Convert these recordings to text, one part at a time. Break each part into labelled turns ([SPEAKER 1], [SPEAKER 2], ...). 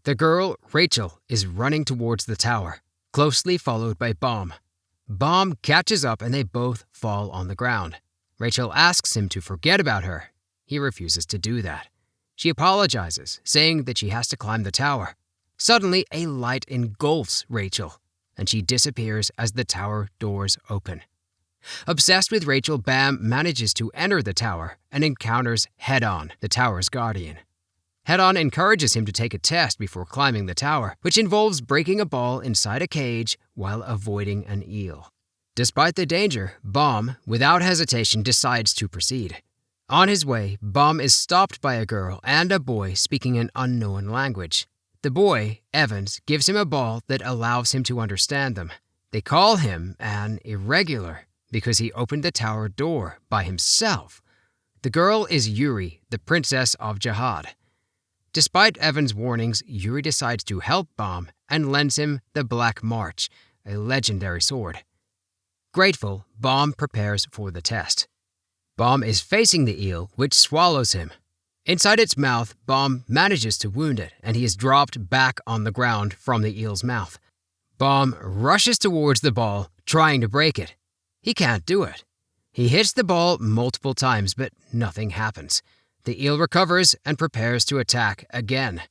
[SPEAKER 1] The girl, Rachel, is running towards the tower, closely followed by Baum. Baum catches up and they both fall on the ground. Rachel asks him to forget about her. He refuses to do that. She apologizes, saying that she has to climb the tower. Suddenly, a light engulfs Rachel, and she disappears as the tower doors open. Obsessed with Rachel, Bam manages to enter the tower and encounters Headon, the tower's guardian. Headon encourages him to take a test before climbing the tower, which involves breaking a ball inside a cage while avoiding an eel. Despite the danger, Baum, without hesitation, decides to proceed. On his way, Baum is stopped by a girl and a boy speaking an unknown language. The boy, Evans, gives him a ball that allows him to understand them. They call him an irregular because he opened the tower door by himself. The girl is Yuri, the princess of Jihad. Despite Evans' warnings, Yuri decides to help Baum and lends him the Black March, a legendary sword. Grateful, Baum prepares for the test. Baum is facing the eel, which swallows him. Inside its mouth, Baum manages to wound it, and he is dropped back on the ground from the eel's mouth. Baum rushes towards the ball, trying to break it. He can't do it. He hits the ball multiple times, but nothing happens. The eel recovers and prepares to attack again.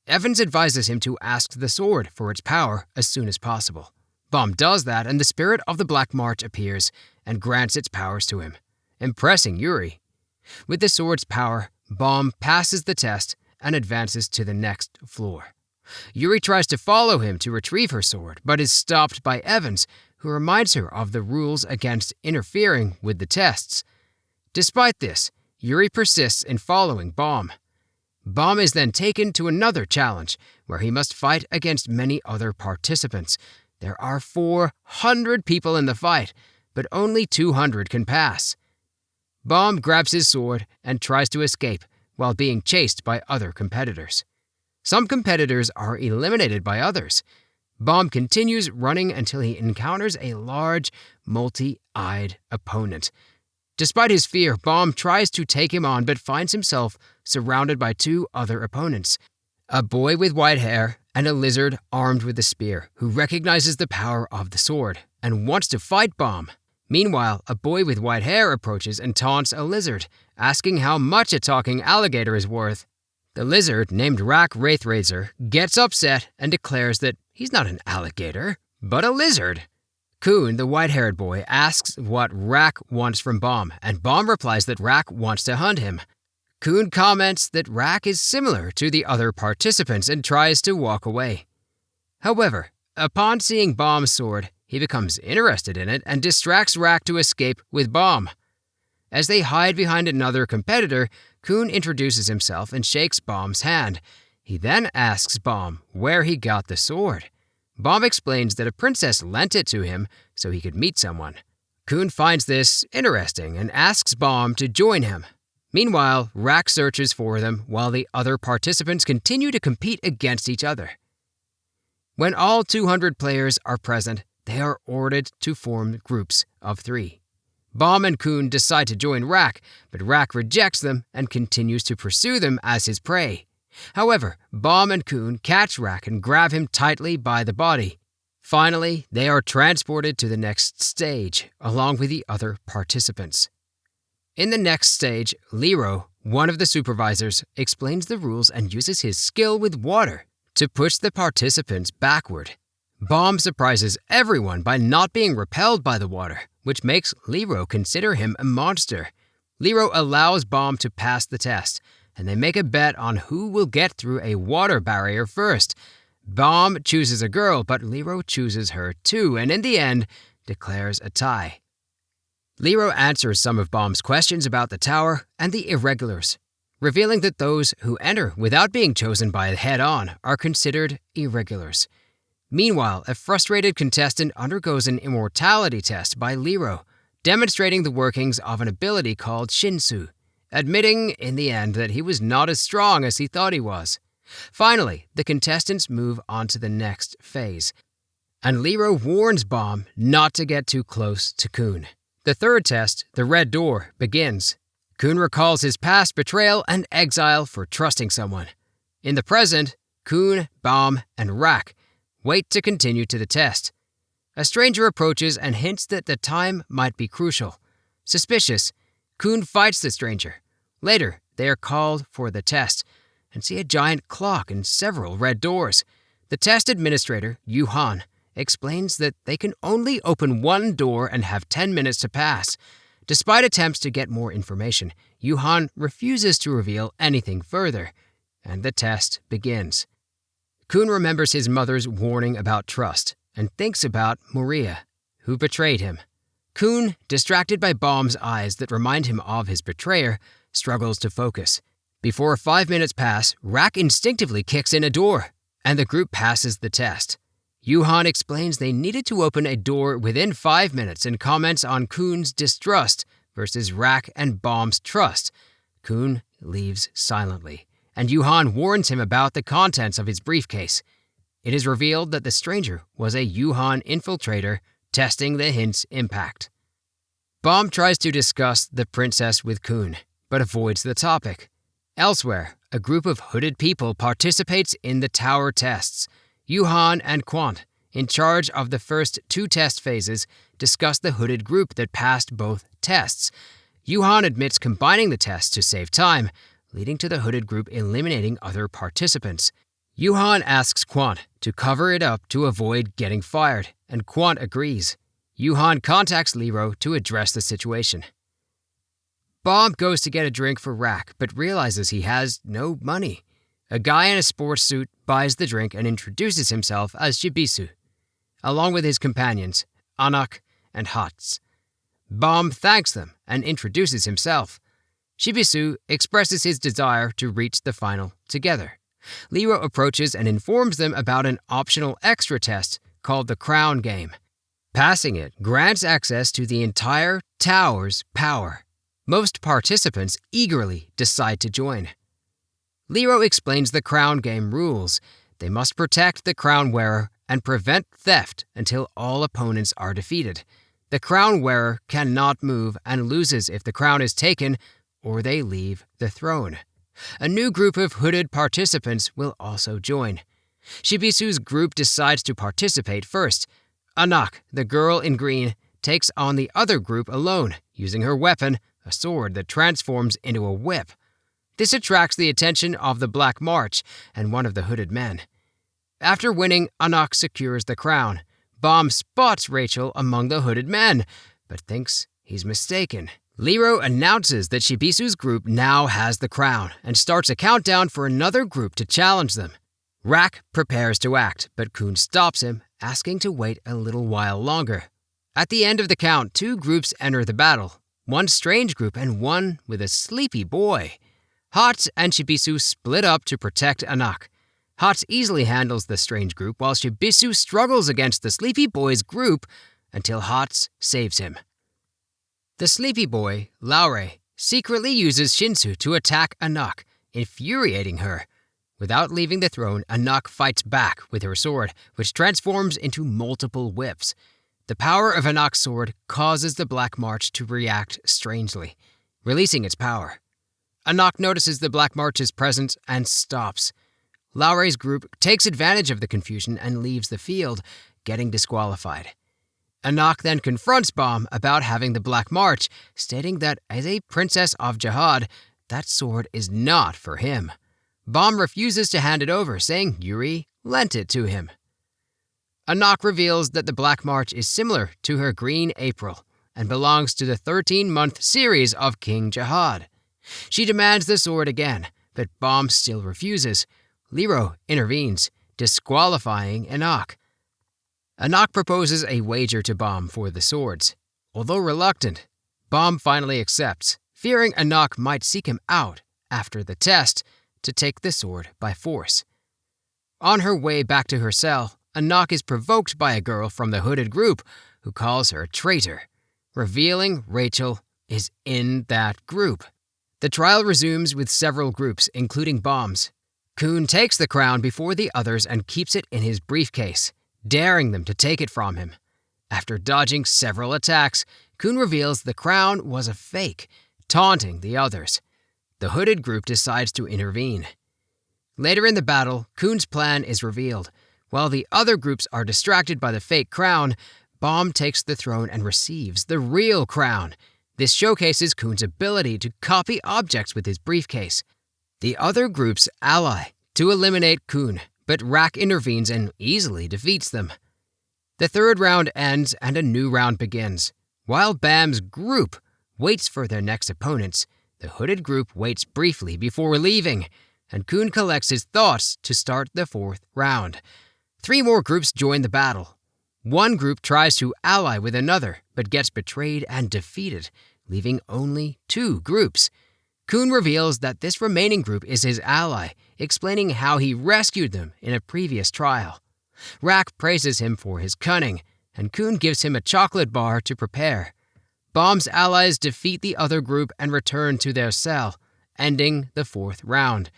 [SPEAKER 1] Evans advises him to ask the sword for its power as soon as possible. Baum does that, and the spirit of the Black March appears and grants its powers to him, impressing Yuri. With the sword's power, Baum passes the test and advances to the next floor. Yuri tries to follow him to retrieve her sword, but is stopped by Evans, who reminds her of the rules against interfering with the tests. Despite this, Yuri persists in following Baum. Baum is then taken to another challenge, where he must fight against many other participants. There are 400 people in the fight, but only 200 can pass. Baum grabs his sword and tries to escape while being chased by other competitors. Some competitors are eliminated by others. Baum continues running until he encounters a large, multi-eyed opponent. Despite his fear, Baum tries to take him on but finds himself surrounded by 2 other opponents, a boy with white hair and a lizard armed with a spear who recognizes the power of the sword and wants to fight Baum. Meanwhile, a boy with white hair approaches and taunts a lizard, asking how much a talking alligator is worth. The lizard, named Rack Wraithrazor, gets upset and declares that he's not an alligator, but a lizard. Kuhn, the white-haired boy, asks what Rack wants from Baum, and Baum replies that Rack wants to hunt him. Kuhn comments that Rack is similar to the other participants and tries to walk away. However, upon seeing Baum's sword, he becomes interested in it and distracts Rack to escape with Baum. As they hide behind another competitor, Kuhn introduces himself and shakes Baum's hand. He then asks Baum where he got the sword. Baum explains that a princess lent it to him so he could meet someone. Kuhn finds this interesting and asks Baum to join him. Meanwhile, Rack searches for them while the other participants continue to compete against each other. When all 200 players are present, they are ordered to form groups of 3. Baum and Kuhn decide to join Rack, but Rack rejects them and continues to pursue them as his prey. However, Baum and Kuhn catch Rack and grab him tightly by the body. Finally, they are transported to the next stage, along with the other participants. In the next stage, Lero, one of the supervisors, explains the rules and uses his skill with water to push the participants backward. Baum surprises everyone by not being repelled by the water, which makes Lero consider him a monster. Lero allows Baum to pass the test, and they make a bet on who will get through a water barrier first. Baum chooses a girl, but Lero chooses her too, and in the end, declares a tie. Lero answers some of Baum's questions about the tower and the irregulars, revealing that those who enter without being chosen by Headon are considered irregulars. Meanwhile, a frustrated contestant undergoes an immortality test by Lero, demonstrating the workings of an ability called Shinsu, admitting in the end that he was not as strong as he thought he was. Finally, the contestants move on to the next phase, and Lero warns Baum not to get too close to Kuhn. The third test, the Red Door, begins. Kuhn recalls his past betrayal and exile for trusting someone. In the present, Kuhn, Baum, and Rack wait to continue to the test. A stranger approaches and hints that the time might be crucial. Suspicious, Kuhn fights the stranger. Later, they are called for the test and see a giant clock and several red doors. The test administrator, Yuhan, explains that they can only open one door and have 10 minutes to pass. Despite attempts to get more information, Yuhan refuses to reveal anything further, and the test begins. Kuhn remembers his mother's warning about trust and thinks about Maria, who betrayed him. Kuhn, distracted by Baum's eyes that remind him of his betrayer, struggles to focus. Before 5 minutes pass, Rack instinctively kicks in a door, and the group passes the test. Yuhan explains they needed to open a door within 5 minutes and comments on Kuhn's distrust versus Rack and Baum's trust. Kuhn leaves silently, and Yuhan warns him about the contents of his briefcase. It is revealed that the stranger was a Yuhan infiltrator testing the hint's impact. Baum tries to discuss the princess with Kuhn, but avoids the topic. Elsewhere, a group of hooded people participates in the tower tests. Yuhan and Quant, in charge of the first 2 test phases, discuss the hooded group that passed both tests. Yuhan admits combining the tests to save time, leading to the hooded group eliminating other participants. Yuhan asks Quant to cover it up to avoid getting fired, and Quant agrees. Yuhan contacts Lero to address the situation. Baum goes to get a drink for Rack, but realizes he has no money. A guy in a sports suit buys the drink and introduces himself as Shibisu, along with his companions, Anak and Hatz. Baum thanks them and introduces himself. Shibisu expresses his desire to reach the final together. Lero approaches and informs them about an optional extra test called the Crown Game. Passing it grants access to the entire tower's power. Most participants eagerly decide to join. Lero explains the Crown Game rules. They must protect the crown wearer and prevent theft until all opponents are defeated. The crown wearer cannot move and loses if the crown is taken or they leave the throne. A new group of hooded participants will also join. Shibisu's group decides to participate first. Anak, the girl in green, takes on the other group alone, using her weapon, a sword that transforms into a whip. This attracts the attention of the Black March and one of the hooded men. After winning, Anak secures the crown. Baum spots Rachel among the hooded men, but thinks he's mistaken. Lero announces that Shibisu's group now has the crown and starts a countdown for another group to challenge them. Rack prepares to act, but Kuhn stops him, asking to wait a little while longer. At the end of the count, 2 groups enter the battle, one strange group and one with a sleepy boy. Hatz and Shibisu split up to protect Anak. Hatz easily handles the strange group while Shibisu struggles against the sleepy boy's group until Hatz saves him. The sleepy boy, Laure, secretly uses Shinsu to attack Anak, infuriating her. Without leaving the throne, Anak fights back with her sword, which transforms into multiple whips. The power of Anak's sword causes the Black March to react strangely, releasing its power. Anak notices the Black March's presence and stops. Laure's group takes advantage of the confusion and leaves the field, getting disqualified. Anak then confronts Baum about having the Black March, stating that as a princess of Jihad, that sword is not for him. Baum refuses to hand it over, saying Yuri lent it to him. Anak reveals that the Black March is similar to her Green April and belongs to the 13-month series of King Jihad. She demands the sword again, but Baum still refuses. Lero intervenes, disqualifying Anak. Anak proposes a wager to Baum for the swords. Although reluctant, Baum finally accepts, fearing Anak might seek him out after the test to take the sword by force. On her way back to her cell, Anak is provoked by a girl from the hooded group who calls her a traitor, revealing Rachel is in that group. The trial resumes with several groups, including Baum's. Kuhn takes the crown before the others and keeps it in his briefcase, daring them to take it from him. After dodging several attacks, Kuhn reveals the crown was a fake, taunting the others. The hooded group decides to intervene. Later in the battle, Kuhn's plan is revealed. While the other groups are distracted by the fake crown, Baum takes the throne and receives the real crown. This showcases Kuhn's ability to copy objects with his briefcase. The other groups ally to eliminate Kuhn, but Rack intervenes and easily defeats them. The third round ends and a new round begins. While Bam's group waits for their next opponents, the hooded group waits briefly before leaving, and Kuhn collects his thoughts to start the fourth round. 3 more groups join the battle. One group tries to ally with another, but gets betrayed and defeated, leaving only 2 groups. Kuhn reveals that this remaining group is his ally, explaining how he rescued them in a previous trial. Rack praises him for his cunning, and Kuhn gives him a chocolate bar to prepare. Baum's allies defeat the other group and return to their cell, ending the 4th round.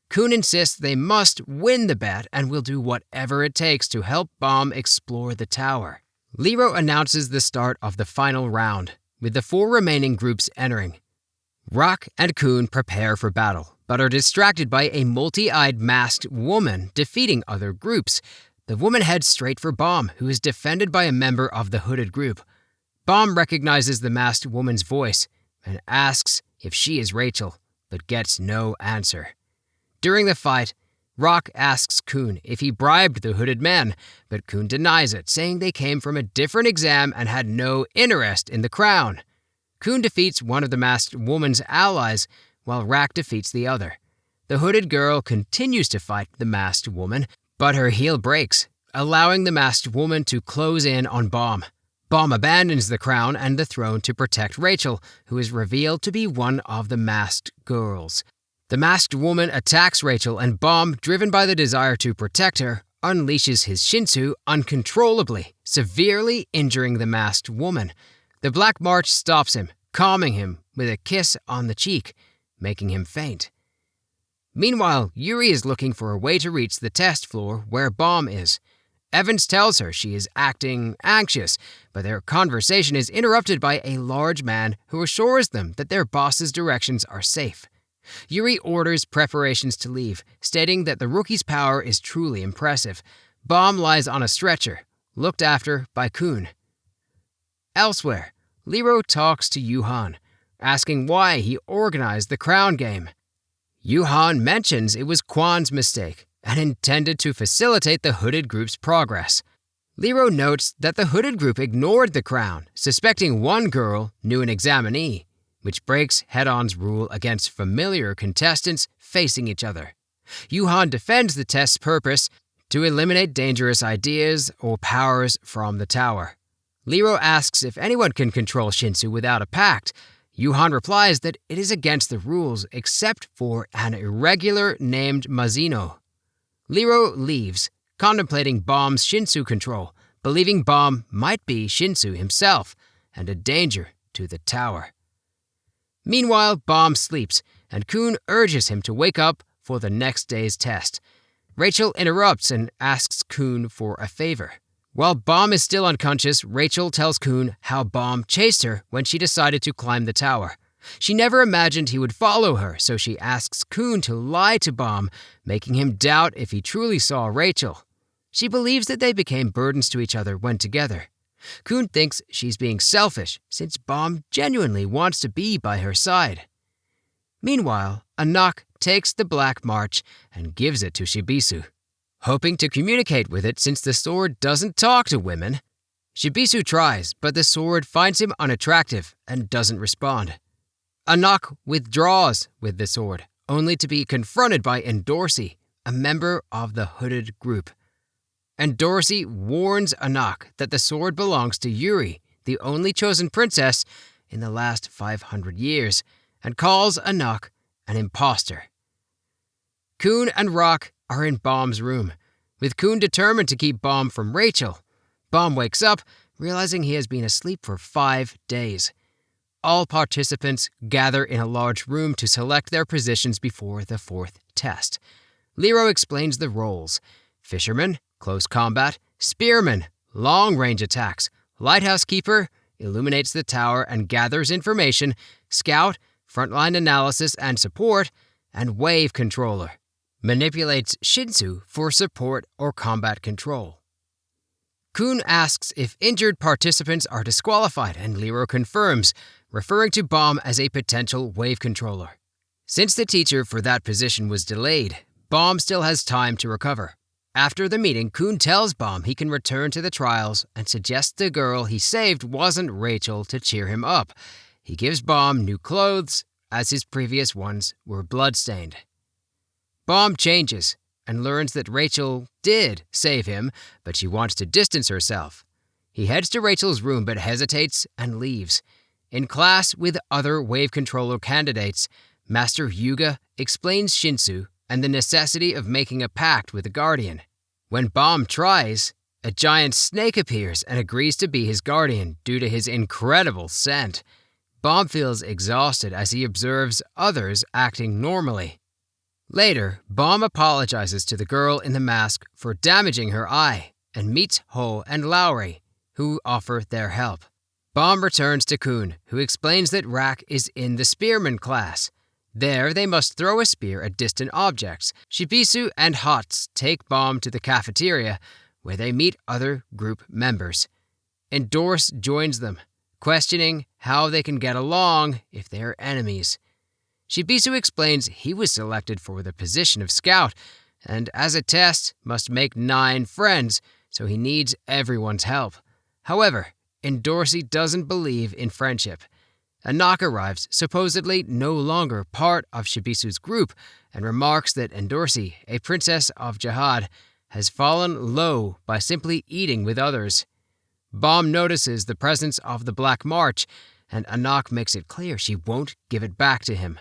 [SPEAKER 1] Kuhn insists they must win the bet and will do whatever it takes to help Baum explore the tower. Lero announces the start of the final round, with the 4 remaining groups entering. Rock and Kuhn prepare for battle, but are distracted by a multi-eyed masked woman defeating other groups. The woman heads straight for Baum, who is defended by a member of the hooded group. Baum recognizes the masked woman's voice and asks if she is Rachel, but gets no answer. During the fight, Rock asks Kuhn if he bribed the hooded men, but Kuhn denies it, saying they came from a different exam and had no interest in the crown. Kuhn defeats one of the masked woman's allies, while Rack defeats the other. The hooded girl continues to fight the masked woman, but her heel breaks, allowing the masked woman to close in on Baum. Baum abandons the crown and the throne to protect Rachel, who is revealed to be one of the masked girls. The masked woman attacks Rachel, and Baum, driven by the desire to protect her, unleashes his Shinsu uncontrollably, severely injuring the masked woman. The Black March stops him, calming him with a kiss on the cheek, making him faint. Meanwhile, Yuri is looking for a way to reach the test floor where Baum is. Evans tells her she is acting anxious, but their conversation is interrupted by a large man who assures them that their boss's directions are safe. Yuri orders preparations to leave, stating that the rookie's power is truly impressive. Baum lies on a stretcher, looked after by Kuhn. Elsewhere, Lero talks to Yuhan, asking why he organized the crown game. Yuhan mentions it was Kwan's mistake and intended to facilitate the hooded group's progress. Lero notes that the hooded group ignored the crown, suspecting one girl knew an examinee, which breaks Headon's rule against familiar contestants facing each other. Yuhan defends the test's purpose to eliminate dangerous ideas or powers from the tower. Lero asks if anyone can control Shinsu without a pact. Yuhan replies that it is against the rules except for an irregular named Mazino. Lero leaves, contemplating Baum's Shinsu control, believing Baum might be Shinsu himself and a danger to the tower. Meanwhile, Baum sleeps, and Kuhn urges him to wake up for the next day's test. Rachel interrupts and asks Kuhn for a favor. While Baum is still unconscious, Rachel tells Kuhn how Baum chased her when she decided to climb the tower. She never imagined he would follow her, so she asks Kuhn to lie to Baum, making him doubt if he truly saw Rachel. She believes that they became burdens to each other when together. Kuhn thinks she's being selfish, since Baum genuinely wants to be by her side. Meanwhile, Anak takes the Black March and gives it to Shibisu, hoping to communicate with it since the sword doesn't talk to women. Shibisu tries, but the sword finds him unattractive and doesn't respond. Anak withdraws with the sword, only to be confronted by Endorsi, a member of the hooded group. Endorsi warns Anak that the sword belongs to Yuri, the only chosen princess in the last 500 years, and calls Anak an imposter. Kuhn and Rock are in Baum's room, with Kuhn determined to keep Baum from Rachel. Baum wakes up, realizing he has been asleep for 5 days. All participants gather in a large room to select their positions before the 4th test. Lero explains the roles: fisherman, close combat; spearman, long-range attacks; lighthouse keeper, illuminates the tower and gathers information; scout, frontline analysis and support; and wave controller, manipulates Shinsu for support or combat control. Kun asks if injured participants are disqualified, and Lero confirms, referring to Bomb as a potential wave controller. Since the teacher for that position was delayed, Bomb still has time to recover. After the meeting, Kun tells Bomb he can return to the trials and suggests the girl he saved wasn't Rachel to cheer him up. He gives Bomb new clothes, as his previous ones were bloodstained. Bomb changes and learns that Rachel did save him, but she wants to distance herself. He heads to Rachel's room but hesitates and leaves. In class with other wave controller candidates, Master Yuga explains Shinsu and the necessity of making a pact with the guardian. When Bomb tries, a giant snake appears and agrees to be his guardian due to his incredible scent. Bomb feels exhausted as he observes others acting normally. Later, Bomb apologizes to the girl in the mask for damaging her eye and meets Ho and Lowry, who offer their help. Bomb returns to Kun, who explains that Rak is in the spearman class. There, they must throw a spear at distant objects. Shibisu and Hots take Bomb to the cafeteria, where they meet other group members. Endorse joins them, questioning how they can get along if they are enemies. Shibisu explains he was selected for the position of scout, and as a test, must make 9 friends, so he needs everyone's help. However, Endorsi doesn't believe in friendship. Anak arrives, supposedly no longer part of Shibisu's group, and remarks that Endorsi, a princess of Jihad, has fallen low by simply eating with others. Bomb notices the presence of the Black March, and Anak makes it clear she won't give it back to him.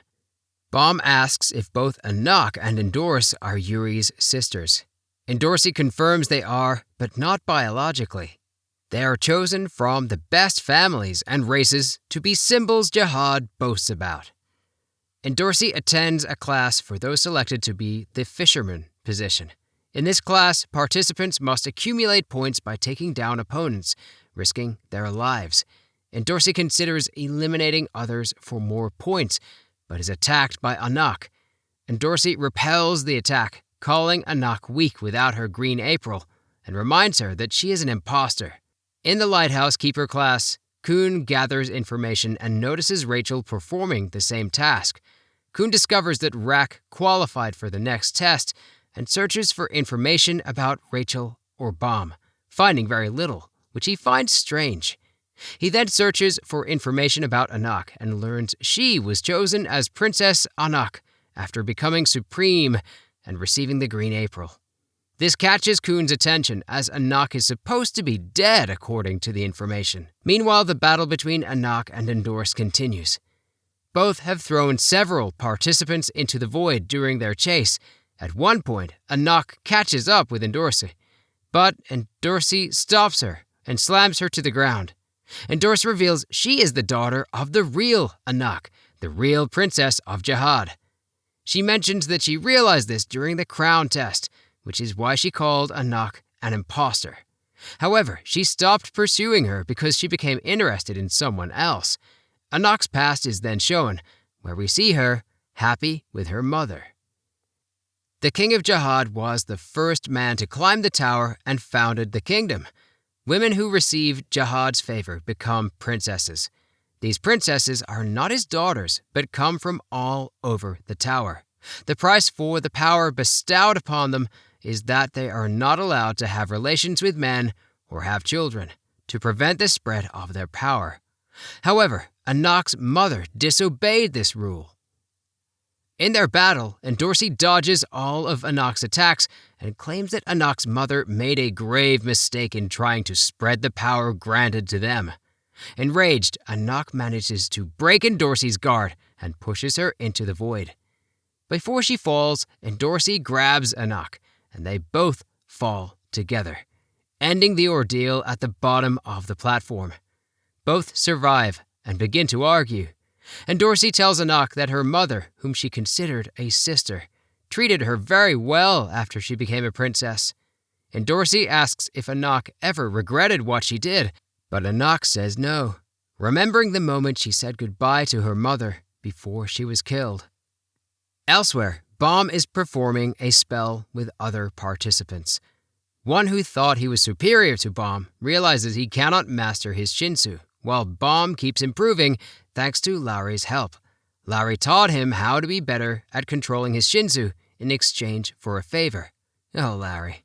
[SPEAKER 1] Bomb asks if both Anak and Endorse are Yuri's sisters. Endorsi confirms they are, but not biologically. They are chosen from the best families and races to be symbols Jihad boasts about. Endorsi attends a class for those selected to be the fisherman position. In this class, participants must accumulate points by taking down opponents, risking their lives. Endorsi considers eliminating others for more points, but is attacked by Anak. Endorsi repels the attack, calling Anak weak without her green April, and reminds her that she is an imposter. In the Lighthouse Keeper class, Kun gathers information and notices Rachel performing the same task. Kun discovers that Rak qualified for the next test and searches for information about Rachel or Bomb, finding very little, which he finds strange. He then searches for information about Anak and learns she was chosen as Princess Anak after becoming supreme and receiving the green April. This catches Kun's attention, as Anak is supposed to be dead according to the information. Meanwhile, the battle between Anak and Endorse continues. Both have thrown several participants into the void during their chase. At one point, Anak catches up with Endorse, but Endorse stops her and slams her to the ground. Endorse reveals she is the daughter of the real Anak, the real princess of Jihad. She mentions that she realized this during the crown test, which is why she called Anak an imposter. However, she stopped pursuing her because she became interested in someone else. Anak's past is then shown, where we see her happy with her mother. The king of Jihad was the first man to climb the tower and founded the kingdom. Women who receive Jihad's favor become princesses. These princesses are not his daughters, but come from all over the tower. The price for the power bestowed upon them is that they are not allowed to have relations with men or have children, to prevent the spread of their power. However, Anak's mother disobeyed this rule. In their battle, Endorse dodges all of Anak's attacks and claims that Anak's mother made a grave mistake in trying to spread the power granted to them. Enraged, Anak manages to break Endorse's guard and pushes her into the void. Before she falls, Endorse grabs Anak, and they both fall together, ending the ordeal at the bottom of the platform. Both survive and begin to argue. Endorse tells Anak that her mother, whom she considered a sister, treated her very well after she became a princess. Endorse asks if Anak ever regretted what she did, but Anak says no, remembering the moment she said goodbye to her mother before she was killed. Elsewhere, Bomb is performing a spell with other participants. One who thought he was superior to Bomb realizes he cannot master his Shinsu, while Bomb keeps improving thanks to Lowry's help. Lowry taught him how to be better at controlling his Shinsu in exchange for a favor. Oh, Lowry.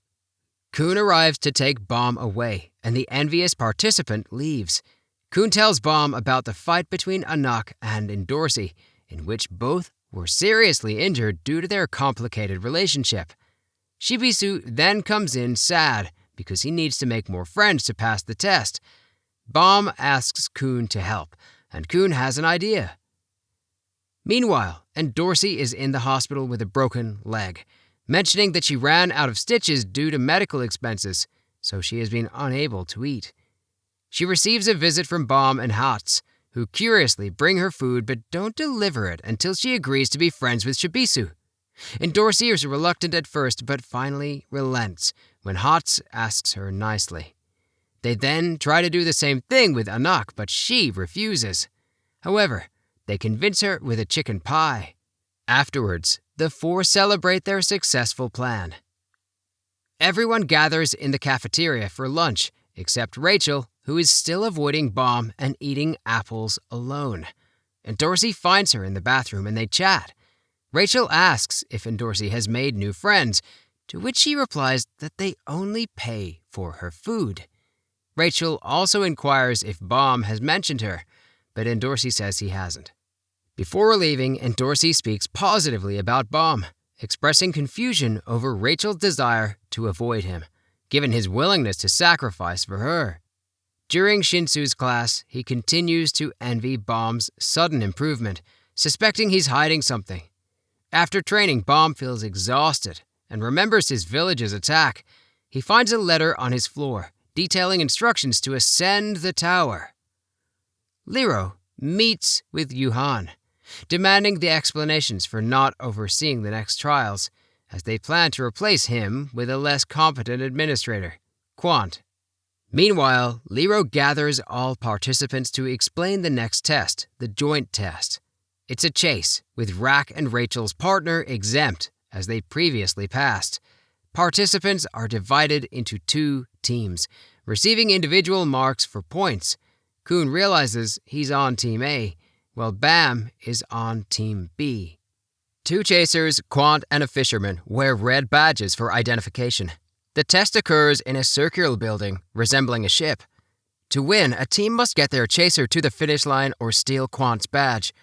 [SPEAKER 1] Kun arrives to take Bomb away, and the envious participant leaves. Kun tells Bomb about the fight between Anak and Endorsi, in which both were seriously injured due to their complicated relationship. Shibisu then comes in sad because he needs to make more friends to pass the test. Bomb asks Kun to help, and Kun has an idea. Meanwhile, Endorsi is in the hospital with a broken leg, mentioning that she ran out of stitches due to medical expenses, so she has been unable to eat. She receives a visit from Bomb and Hats, who curiously bring her food but don't deliver it until she agrees to be friends with Shibisu. Endorsi is reluctant at first but finally relents when Hats asks her nicely. They then try to do the same thing with Anak, but she refuses. However, they convince her with a chicken pie. Afterwards, the four celebrate their successful plan. Everyone gathers in the cafeteria for lunch, except Rachel, who is still avoiding Bomb and eating apples alone. Endorsi finds her in the bathroom and they chat. Rachel asks if Endorsi has made new friends, to which she replies that they only pay for her food. Rachel also inquires if Bomb has mentioned her, but Endorsi says he hasn't. Before leaving, Endorsi speaks positively about Bomb, expressing confusion over Rachel's desire to avoid him, given his willingness to sacrifice for her. During Shinsu's class, he continues to envy Bomb's sudden improvement, suspecting he's hiding something. After training, Bomb feels exhausted and remembers his village's attack. He finds a letter on his floor, detailing instructions to ascend the tower. Liro meets with Yuhan, demanding the explanations for not overseeing the next trials, as they plan to replace him with a less competent administrator, Quant. Meanwhile, Liro gathers all participants to explain the next test, the joint test. It's a chase, with Rack and Rachel's partner exempt, as they previously passed. Participants are divided into two teams, receiving individual marks for points. Kun realizes he's on Team A, while Bam is on Team B. Two chasers, Quant and a fisherman, wear red badges for identification. The test occurs in a circular building resembling a ship. To win, a team must get their chaser to the finish line or steal Quant's badge.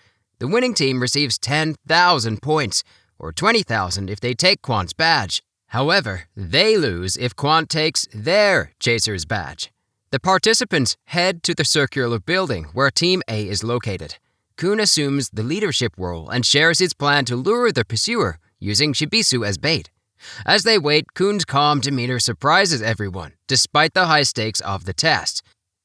[SPEAKER 1] The winning team receives 10,000 points, or 20,000 if they take Quant's badge. However, they lose if Quant takes their chaser's badge. The participants head to the circular building where Team A is located. Kun assumes the leadership role and shares his plan to lure the pursuer, using Shibisu as bait. As they wait, Kun's calm demeanor surprises everyone, despite the high stakes of the test.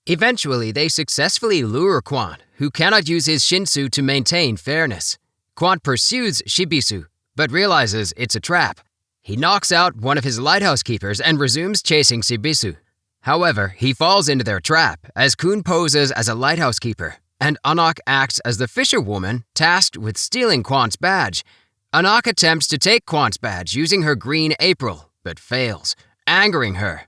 [SPEAKER 1] Eventually, they successfully lure Quant, who cannot use his Shinsu to maintain fairness. Quant pursues Shibisu, but realizes it's a trap. He knocks out one of his lighthouse keepers and resumes chasing Shibisu. However, he falls into their trap, as Kun poses as a lighthouse keeper, and Anak acts as the fisherwoman tasked with stealing Quant's badge. Anak attempts to take Quant's badge using her green April, but fails, angering her.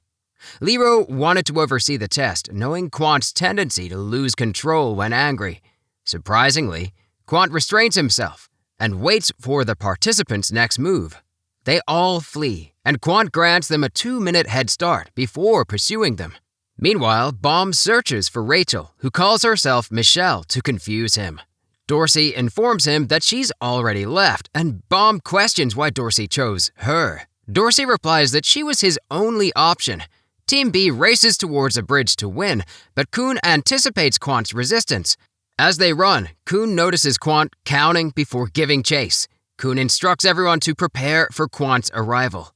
[SPEAKER 1] Liro wanted to oversee the test, knowing Quant's tendency to lose control when angry. Surprisingly, Quant restrains himself and waits for the participants' next move. They all flee, and Quant grants them a 2-minute head start before pursuing them. Meanwhile, Bomb searches for Rachel, who calls herself Michelle, to confuse him. Dorsey informs him that she's already left, and Bomb questions why Dorsey chose her. Dorsey replies that she was his only option. Team B races towards a bridge to win, but Kun anticipates Quant's resistance. As they run, Kun notices Quant counting before giving chase. Kun instructs everyone to prepare for Quant's arrival.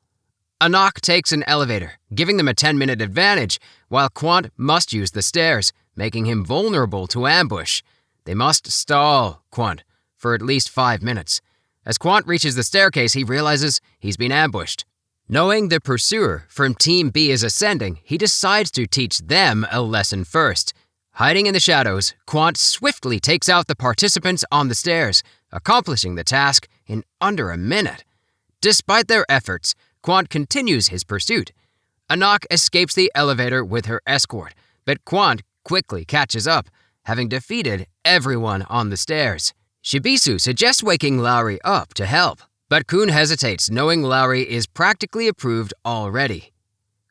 [SPEAKER 1] Anak takes an elevator, giving them a 10-minute advantage, while Quant must use the stairs, making him vulnerable to ambush. They must stall Quant for at least 5 minutes. As Quant reaches the staircase, he realizes he's been ambushed. Knowing the pursuer from Team B is ascending, he decides to teach them a lesson first. Hiding in the shadows, Quant swiftly takes out the participants on the stairs, accomplishing the task in under a minute. Despite their efforts, Quant continues his pursuit. Anak escapes the elevator with her escort, but Quant quickly catches up, having defeated everyone on the stairs. Shibisu suggests waking Lowry up to help, but Kun hesitates, knowing Lowry is practically approved already.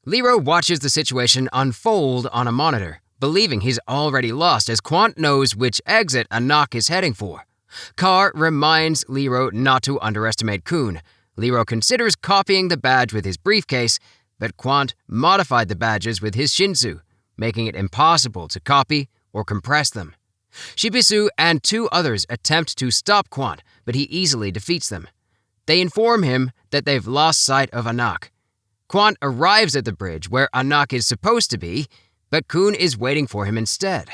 [SPEAKER 1] Lero watches the situation unfold on a monitor, believing he's already lost as Quant knows which exit Anak is heading for. Carr reminds Lero not to underestimate Kun. Lero considers copying the badge with his briefcase, but Quant modified the badges with his Shinsu, making it impossible to copy or compress them. Shibisu and 2 others attempt to stop Quant, but he easily defeats them. They inform him that they've lost sight of Anak. Quant arrives at the bridge where Anak is supposed to be, but Kun is waiting for him instead.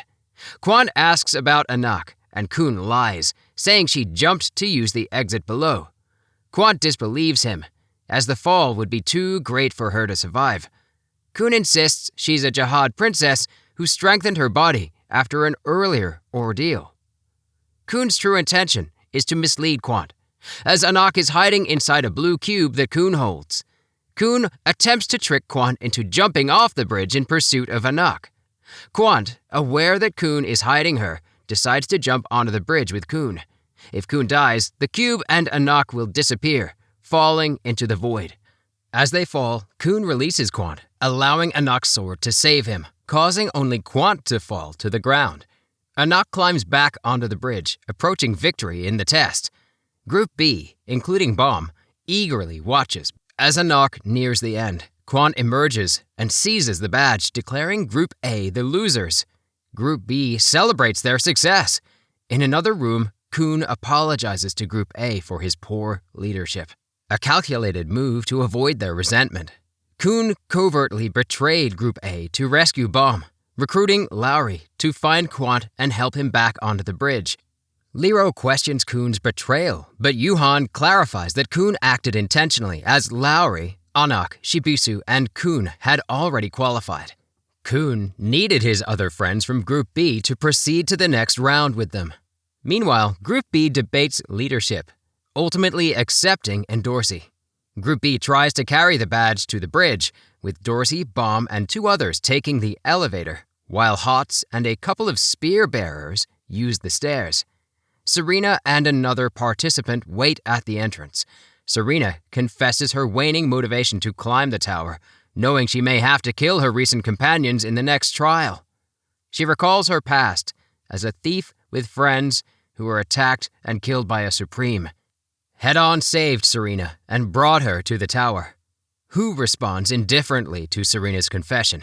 [SPEAKER 1] Quant asks about Anak, and Kun lies, saying she jumped to use the exit below. Quant disbelieves him, as the fall would be too great for her to survive. Kun insists she's a Jihad princess who strengthened her body after an earlier ordeal. Kun's true intention is to mislead Quant, as Anak is hiding inside a blue cube that Kun holds. Kun attempts to trick Quant into jumping off the bridge in pursuit of Anak. Quant, aware that Kun is hiding her, decides to jump onto the bridge with Kun. If Kun dies, the cube and Anak will disappear, falling into the void. As they fall, Kun releases Quant, allowing Anak's sword to save him, causing only Quant to fall to the ground. Anak climbs back onto the bridge, approaching victory in the test. Group B, including Bomb, eagerly watches. As Anak nears the end, Quant emerges and seizes the badge, declaring Group A the losers. Group B celebrates their success. In another room, Kun apologizes to Group A for his poor leadership, a calculated move to avoid their resentment. Kun covertly betrayed Group A to rescue Bomb, recruiting Lowry to find Quant and help him back onto the bridge. Lero questions Kun's betrayal, but Yuhan clarifies that Kun acted intentionally as Lowry, Anak, Shibisu, and Kun had already qualified. Kun needed his other friends from Group B to proceed to the next round with them. Meanwhile, Group B debates leadership, ultimately accepting Dorsey. Group B tries to carry the badge to the bridge, with Dorsey, Bomb, and 2 others taking the elevator, while Hots and a couple of spear bearers use the stairs. Serena and another participant wait at the entrance. Serena confesses her waning motivation to climb the tower, knowing she may have to kill her recent companions in the next trial. She recalls her past as a thief with friends who were attacked and killed by a Supreme. Headon saved Serena and brought her to the tower. Who responds indifferently to Serena's confession.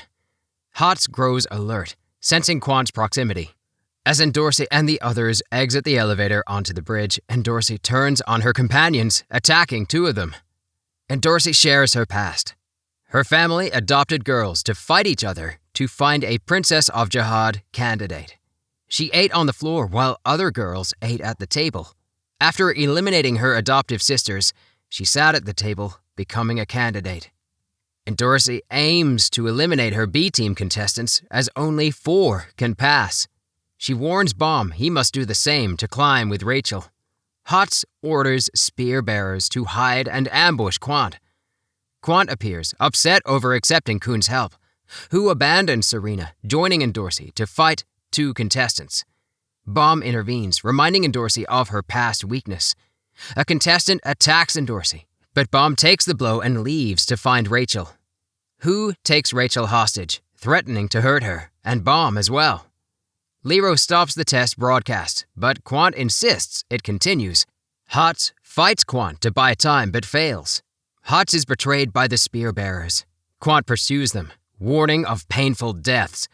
[SPEAKER 1] Hots grows alert, sensing Quant's proximity. As Dorsey and the others exit the elevator onto the bridge, Dorsey turns on her companions, attacking 2 of them. Dorsey shares her past. Her family adopted girls to fight each other to find a Princess of Jihad candidate. She ate on the floor while other girls ate at the table. After eliminating her adoptive sisters, she sat at the table, becoming a candidate. Dorsey aims to eliminate her B-team contestants, as only 4 can pass. She warns Bomb he must do the same to climb with Rachel. Hots orders spear bearers to hide and ambush Quant. Quant appears, upset over accepting Kun's help, who abandons Serena, joining Dorsey to fight 2 contestants. Bomb intervenes, reminding Dorsey of her past weakness. A contestant attacks Dorsey, but Bomb takes the blow and leaves to find Rachel. Who takes Rachel hostage, threatening to hurt her, and Bomb as well. Lero stops the test broadcast, but Quant insists it continues. Hots fights Quant to buy time but fails. Hots is betrayed by the spear bearers. Quant pursues them, warning of painful deaths.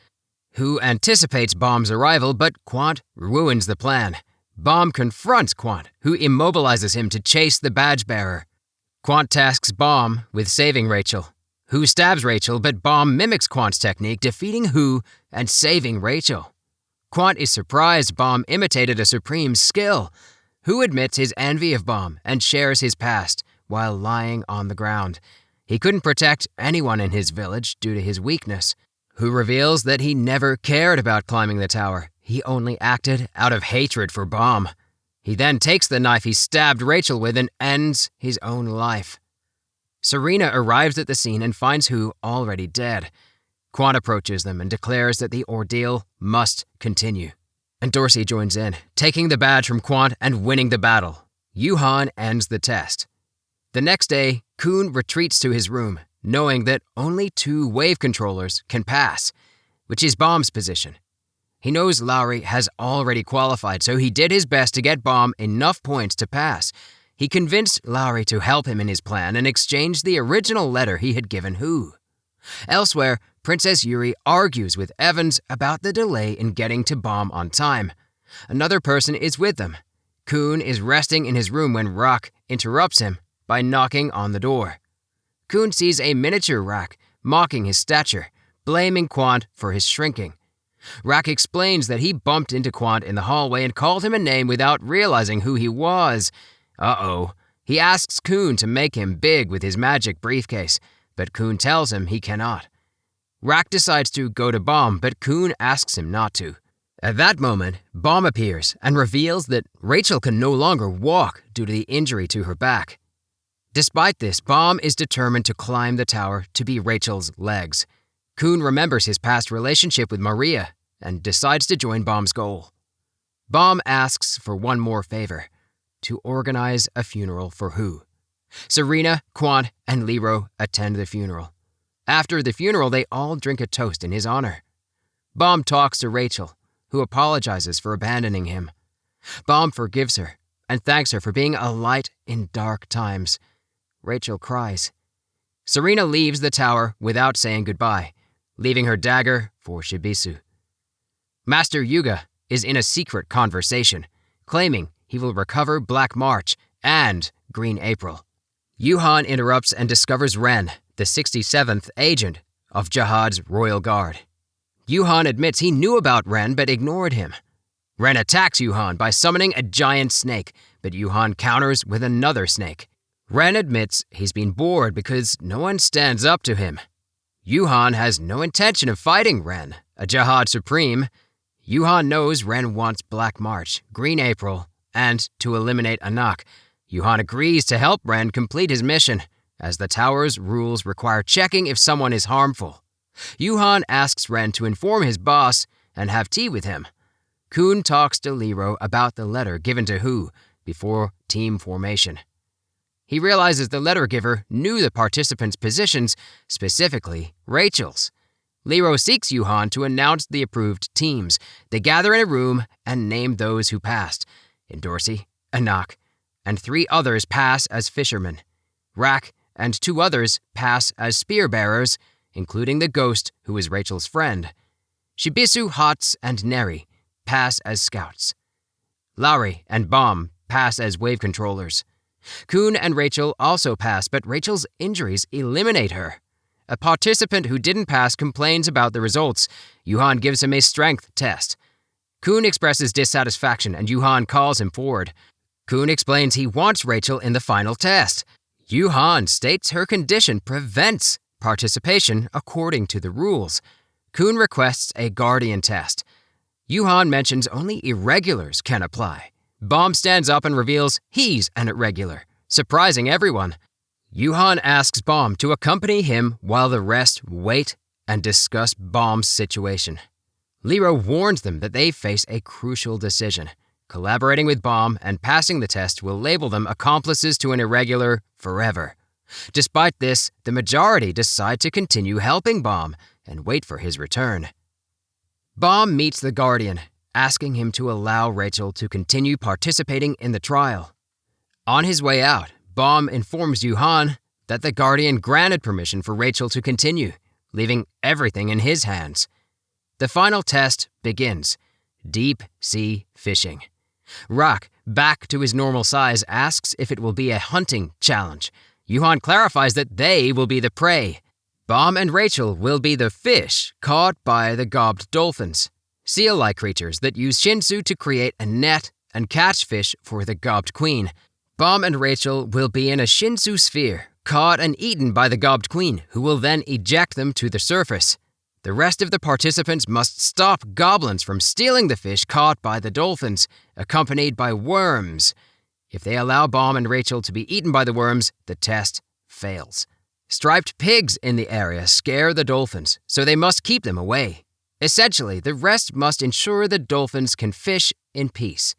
[SPEAKER 1] Who anticipates Bomb's arrival, but Quant ruins the plan. Bomb confronts Quant, who immobilizes him to chase the badge bearer. Quant tasks Bomb with saving Rachel. Who stabs Rachel, but Bomb mimics Quant's technique, defeating Who and saving Rachel. Quant is surprised Bomb imitated a Supreme's skill. Who admits his envy of Bomb and shares his past while lying on the ground. He couldn't protect anyone in his village due to his weakness. Who reveals that he never cared about climbing the tower. He only acted out of hatred for Bomb. He then takes the knife he stabbed Rachel with and ends his own life. Serena arrives at the scene and finds Hu already dead. Quant approaches them and declares that the ordeal must continue. And Dorsey joins in, taking the badge from Quant and winning the battle. Yuhan ends the test. The next day, Kuhn retreats to his room, knowing that only 2 wave controllers can pass, which is Bomb's position. He knows Lowry has already qualified, so he did his best to get Bomb enough points to pass. He convinced Lowry to help him in his plan and exchanged the original letter he had given Hu. Elsewhere, Princess Yuri argues with Evans about the delay in getting to Bomb on time. Another person is with them. Kuhn is resting in his room when Rock interrupts him by knocking on the door. Kuhn sees a miniature Rock mocking his stature, blaming Quant for his shrinking. Rock explains that he bumped into Quant in the hallway and called him a name without realizing who he was. Uh-oh. He asks Kuhn to make him big with his magic briefcase, but Kuhn tells him he cannot. Rock decides to go to Bomb, but Kuhn asks him not to. At that moment, Bomb appears and reveals that Rachel can no longer walk due to the injury to her back. Despite this, Bomb is determined to climb the tower to be Rachel's legs. Kuhn remembers his past relationship with Maria and decides to join Bomb's goal. Bomb asks for one more favor, to organize a funeral for Hu. Serena, Quant, and Lero attend the funeral. After the funeral, they all drink a toast in his honor. Bomb talks to Rachel, who apologizes for abandoning him. Bomb forgives her and thanks her for being a light in dark times. Rachel cries. Serena leaves the tower without saying goodbye, leaving her dagger for Shibisu. Master Yuga is in a secret conversation, claiming he will recover Black March and Green April. Yuhan interrupts and discovers Ren, the 67th agent of Jihad's Royal Guard. Yuhan admits he knew about Ren but ignored him. Ren attacks Yuhan by summoning a giant snake, but Yuhan counters with another snake. Ren admits he's been bored because no one stands up to him. Yuhan has no intention of fighting Ren, a Jihad Supreme. Yuhan knows Ren wants Black March, Green April, and to eliminate Anak. Yuhan agrees to help Ren complete his mission, as the tower's rules require checking if someone is harmful. Yuhan asks Ren to inform his boss and have tea with him. Kuhn talks to Lero about the letter given to Hu before team formation. He realizes the letter giver knew the participants' positions, specifically Rachel's. Lero seeks Yuhan to announce the approved teams. They gather in a room and name those who passed. Dorsey, Anak, and 3 others pass as fishermen. Rak and 2 others pass as spear-bearers, including the ghost who is Rachel's friend. Shibisu, Hots, and Neri pass as scouts. Lowry and Bomb pass as wave controllers. Kuhn and Rachel also pass, but Rachel's injuries eliminate her. A participant who didn't pass complains about the results. Yuhan gives him a strength test. Kuhn expresses dissatisfaction and Yuhan calls him forward. Kuhn explains he wants Rachel in the final test. Yuhan states her condition prevents participation according to the rules. Kuhn requests a guardian test. Yuhan mentions only irregulars can apply. Bomb stands up and reveals he's an irregular, surprising everyone. Yuhan asks Bomb to accompany him while the rest wait and discuss Bomb's situation. Lero warns them that they face a crucial decision. Collaborating with Bomb and passing the test will label them accomplices to an irregular forever. Despite this, the majority decide to continue helping Bomb and wait for his return. Bomb meets the Guardian, asking him to allow Rachel to continue participating in the trial. On his way out, Bomb informs Yuhan that the Guardian granted permission for Rachel to continue, leaving everything in his hands. The final test begins: deep sea fishing. Rock, back to his normal size, asks if it will be a hunting challenge. Yuhan clarifies that they will be the prey. Bomb and Rachel will be the fish caught by the gobbed dolphins, seal-like creatures that use Shinsu to create a net and catch fish for the gobbed queen. Bomb and Rachel will be in a Shinsu sphere, caught and eaten by the gobbed queen, who will then eject them to the surface. The rest of the participants must stop goblins from stealing the fish caught by the dolphins, accompanied by worms. If they allow Baum and Rachel to be eaten by the worms, the test fails. Striped pigs in the area scare the dolphins, so they must keep them away. Essentially, the rest must ensure the dolphins can fish in peace.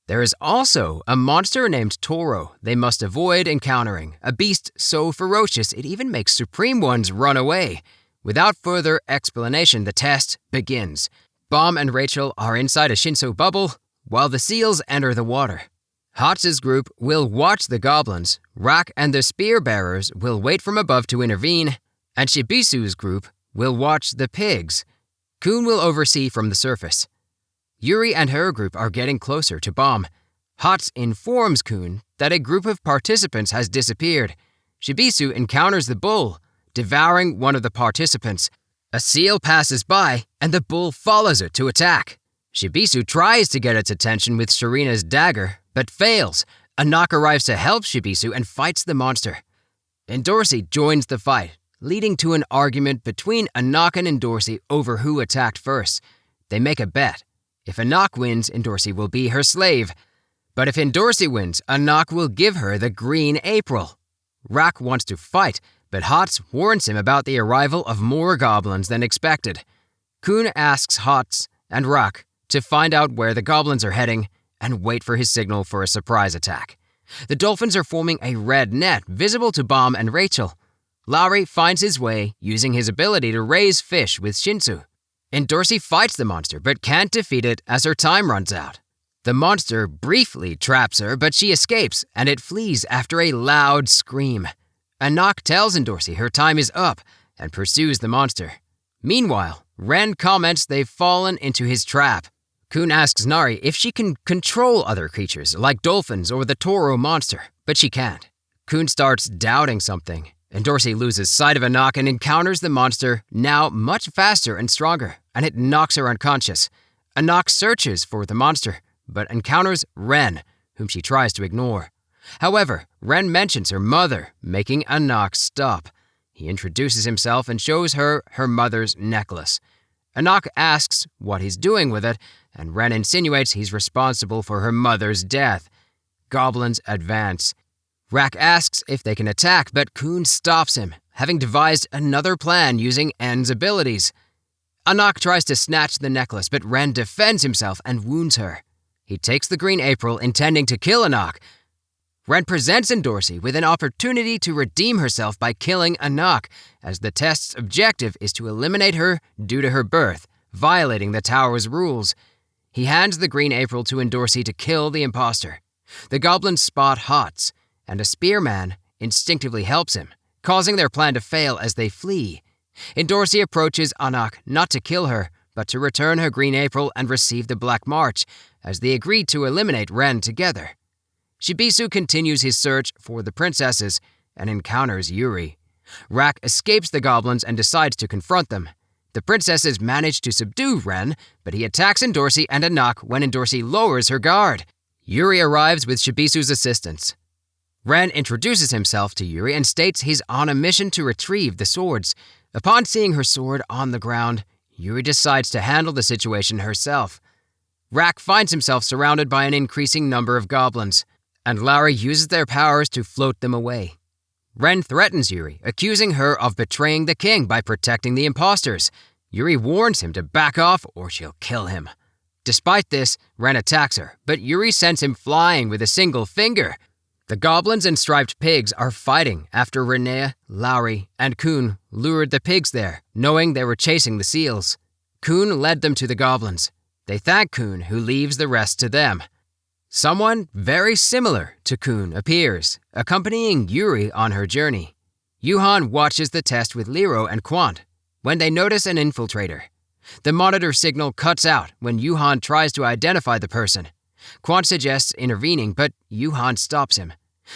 [SPEAKER 1] There is also a monster named Toro they must avoid encountering, a beast so ferocious it even makes supreme ones run away. Without further explanation, the test begins. Baum and Rachel are inside a Shinso bubble, while the seals enter the water. Hotz's group will watch the goblins, Rak and the spear bearers will wait from above to intervene, and Shibisu's group will watch the pigs. Kun will oversee from the surface. Yuri and her group are getting closer to Baum. Hotz informs Kun that a group of participants has disappeared. Shibisu encounters the bull, devouring one of the participants. A seal passes by, and the bull follows it to attack. Shibisu tries to get its attention with Shirina's dagger, but fails. Anak arrives to help Shibisu and fights the monster. Endorsi joins the fight, leading to an argument between Anak and Endorsi over who attacked first. They make a bet. If Anak wins, Endorsi will be her slave. But if Endorsi wins, Anak will give her the green April. Rak wants to fight, but Hotz warns him about the arrival of more goblins than expected. Kun asks Hotz and Rak to find out where the goblins are heading and wait for his signal for a surprise attack. The dolphins are forming a red net visible to Baum and Rachel. Lowry finds his way using his ability to raise fish with Shinsu. Endorsi fights the monster but can't defeat it as her time runs out. The monster briefly traps her, but she escapes and it flees after a loud scream. Anak tells Endorsi her time is up and pursues the monster. Meanwhile, Ren comments they've fallen into his trap. Kun asks Nari if she can control other creatures like dolphins or the Toro monster, but she can't. Kun starts doubting something. Endorsi loses sight of Anak and encounters the monster, now much faster and stronger, and it knocks her unconscious. Anak searches for the monster, but encounters Ren, whom she tries to ignore. However, Ren mentions her mother, making Anak stop. He introduces himself and shows her her mother's necklace. Anak asks what he's doing with it, and Ren insinuates he's responsible for her mother's death. Goblins advance. Rak asks if they can attack, but Kun stops him, having devised another plan using En's abilities. Anak tries to snatch the necklace, but Ren defends himself and wounds her. He takes the green April, intending to kill Anak. Ren presents Endorsi with an opportunity to redeem herself by killing Anak, as the test's objective is to eliminate her due to her birth, violating the tower's rules. He hands the green April to Endorsi to kill the imposter. The goblins spot Hotz, and a spearman instinctively helps him, causing their plan to fail as they flee. Endorsi approaches Anak not to kill her, but to return her green April and receive the Black March, as they agreed to eliminate Ren together. Shibisu continues his search for the princesses and encounters Yuri. Rak escapes the goblins and decides to confront them. The princesses manage to subdue Ren, but he attacks Endorsi and Anak when Endorsi lowers her guard. Yuri arrives with Shibisu's assistance. Ren introduces himself to Yuri and states he's on a mission to retrieve the swords. Upon seeing her sword on the ground, Yuri decides to handle the situation herself. Rak finds himself surrounded by an increasing number of goblins, and Lowry uses their powers to float them away. Ren threatens Yuri, accusing her of betraying the king by protecting the imposters. Yuri warns him to back off or she'll kill him. Despite this, Ren attacks her, but Yuri sends him flying with a single finger. The goblins and striped pigs are fighting after Renea, Lowry, and Kun lured the pigs there, knowing they were chasing the seals. Kun led them to the goblins. They thank Kun, who leaves the rest to them. Someone very similar to Kun appears, accompanying Yuri on her journey. Yuhan watches the test with Liro and Quant when they notice an infiltrator. The monitor signal cuts out when Yuhan tries to identify the person. Quant suggests intervening, but Yuhan stops him.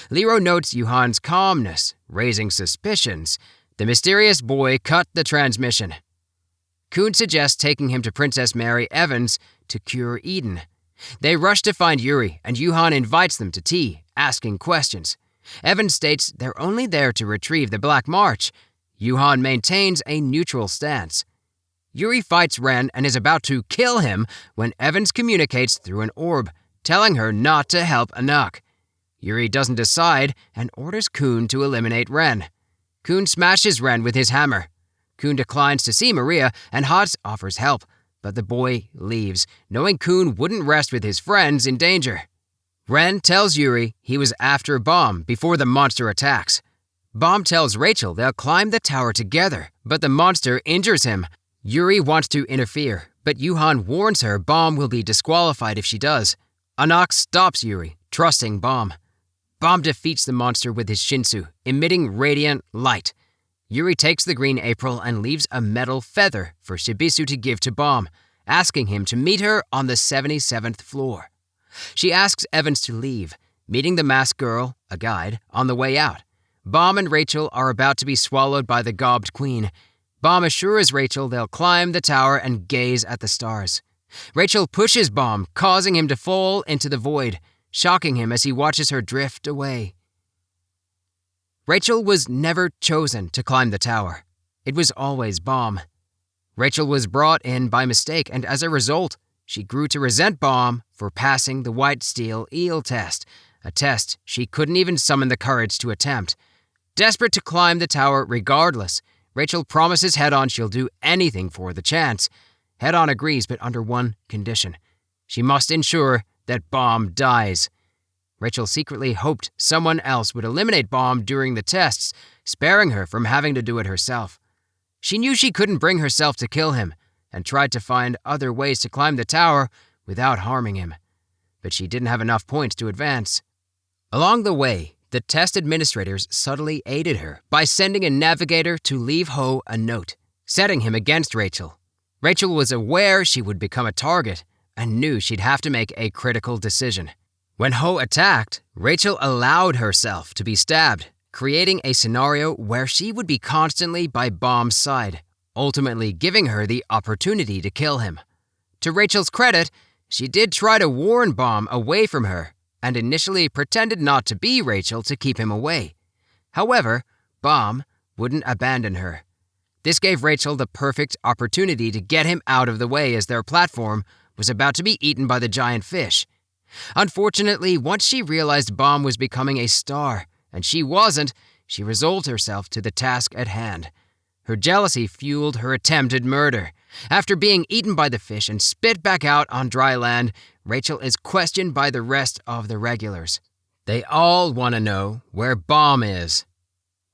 [SPEAKER 1] Liro notes Yuhan's calmness, raising suspicions. The mysterious boy cut the transmission. Kun suggests taking him to Princess Mary Evans to cure Eden. They rush to find Yuri, and Yuhan invites them to tea, asking questions. Evans states they're only there to retrieve the Black March. Yuhan maintains a neutral stance. Yuri fights Ren and is about to kill him when Evans communicates through an orb, telling her not to help Anak. Yuri doesn't decide and orders Kun to eliminate Ren. Kun smashes Ren with his hammer. Kun declines to see Maria and Hotz offers help, but the boy leaves, knowing Kun wouldn't rest with his friends in danger. Ren tells Yuri he was after Bomb before the monster attacks. Bomb tells Rachel they'll climb the tower together, but the monster injures him. Yuri wants to interfere, but Yuhan warns her Bomb will be disqualified if she does. Anak stops Yuri, trusting Bomb. Bomb defeats the monster with his Shinsu, emitting radiant light. Yuri takes the green April and leaves a metal feather for Shibisu to give to Bomb, asking him to meet her on the 77th floor. She asks Evans to leave, meeting the masked girl, a guide, on the way out. Bomb and Rachel are about to be swallowed by the gobbed queen. Bomb assures Rachel they'll climb the tower and gaze at the stars. Rachel pushes Bomb, causing him to fall into the void, shocking him as he watches her drift away. Rachel was never chosen to climb the tower. It was always Bomb. Rachel was brought in by mistake, and as a result, she grew to resent Bomb for passing the white steel eel test, a test she couldn't even summon the courage to attempt. Desperate to climb the tower regardless, Rachel promises Headon she'll do anything for the chance. Headon agrees, but under one condition. She must ensure that Bomb dies. Rachel secretly hoped someone else would eliminate Bomb during the tests, sparing her from having to do it herself. She knew she couldn't bring herself to kill him, and tried to find other ways to climb the tower without harming him. But she didn't have enough points to advance. Along the way, the test administrators subtly aided her by sending a navigator to leave Ho a note, setting him against Rachel. Rachel was aware she would become a target and knew she'd have to make a critical decision. When Ho attacked, Rachel allowed herself to be stabbed, creating a scenario where she would be constantly by Bomb's side, ultimately giving her the opportunity to kill him. To Rachel's credit, she did try to warn Bomb away from her, and initially pretended not to be Rachel to keep him away. However, Bomb wouldn't abandon her. This gave Rachel the perfect opportunity to get him out of the way as their platform was about to be eaten by the giant fish. Unfortunately, once she realized Bomb was becoming a star, and she wasn't, she resolved herself to the task at hand. Her jealousy fueled her attempted murder. After being eaten by the fish and spit back out on dry land, Rachel is questioned by the rest of the regulars. They all want to know where Bomb is.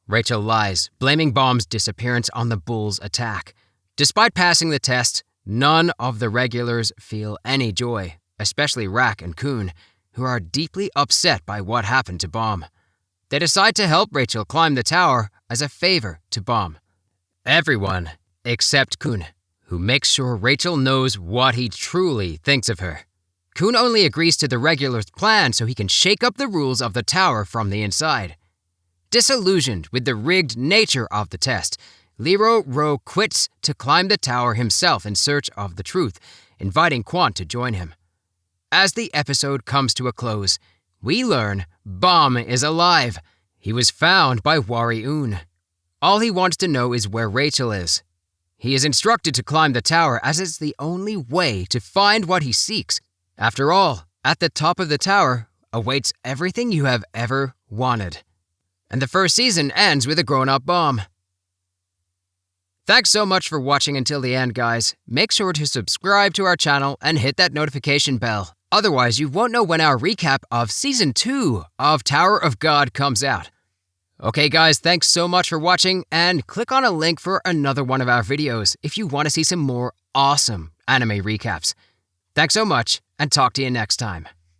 [SPEAKER 1] Rachel lies, blaming Bomb's disappearance on the bull's attack. Despite passing the test, none of the regulars feel any joy, especially Rack and Kun, who are deeply upset by what happened to Bomb. They decide to help Rachel climb the tower as a favor to Bomb. Everyone except Kun, who makes sure Rachel knows what he truly thinks of her. Kun only agrees to the regulars' plan so he can shake up the rules of the tower from the inside. Disillusioned with the rigged nature of the test, Lero Ro quits to climb the tower himself in search of the truth, inviting Quant to join him. As the episode comes to a close, we learn Bomb is alive. He was found by Wari-Un. All he wants to know is where Rachel is. He is instructed to climb the tower as it's the only way to find what he seeks. After all, at the top of the tower awaits everything you have ever wanted. And the first season ends with a grown-up Bomb. Thanks so much for watching until the end, guys. Make sure to subscribe to our channel and hit that notification bell. Otherwise, you won't know when our recap of Season 2 of Tower of God comes out. Okay guys, thanks so much for watching, and click on a link for another one of our videos if you want to see some more awesome anime recaps. Thanks so much, and talk to you next time.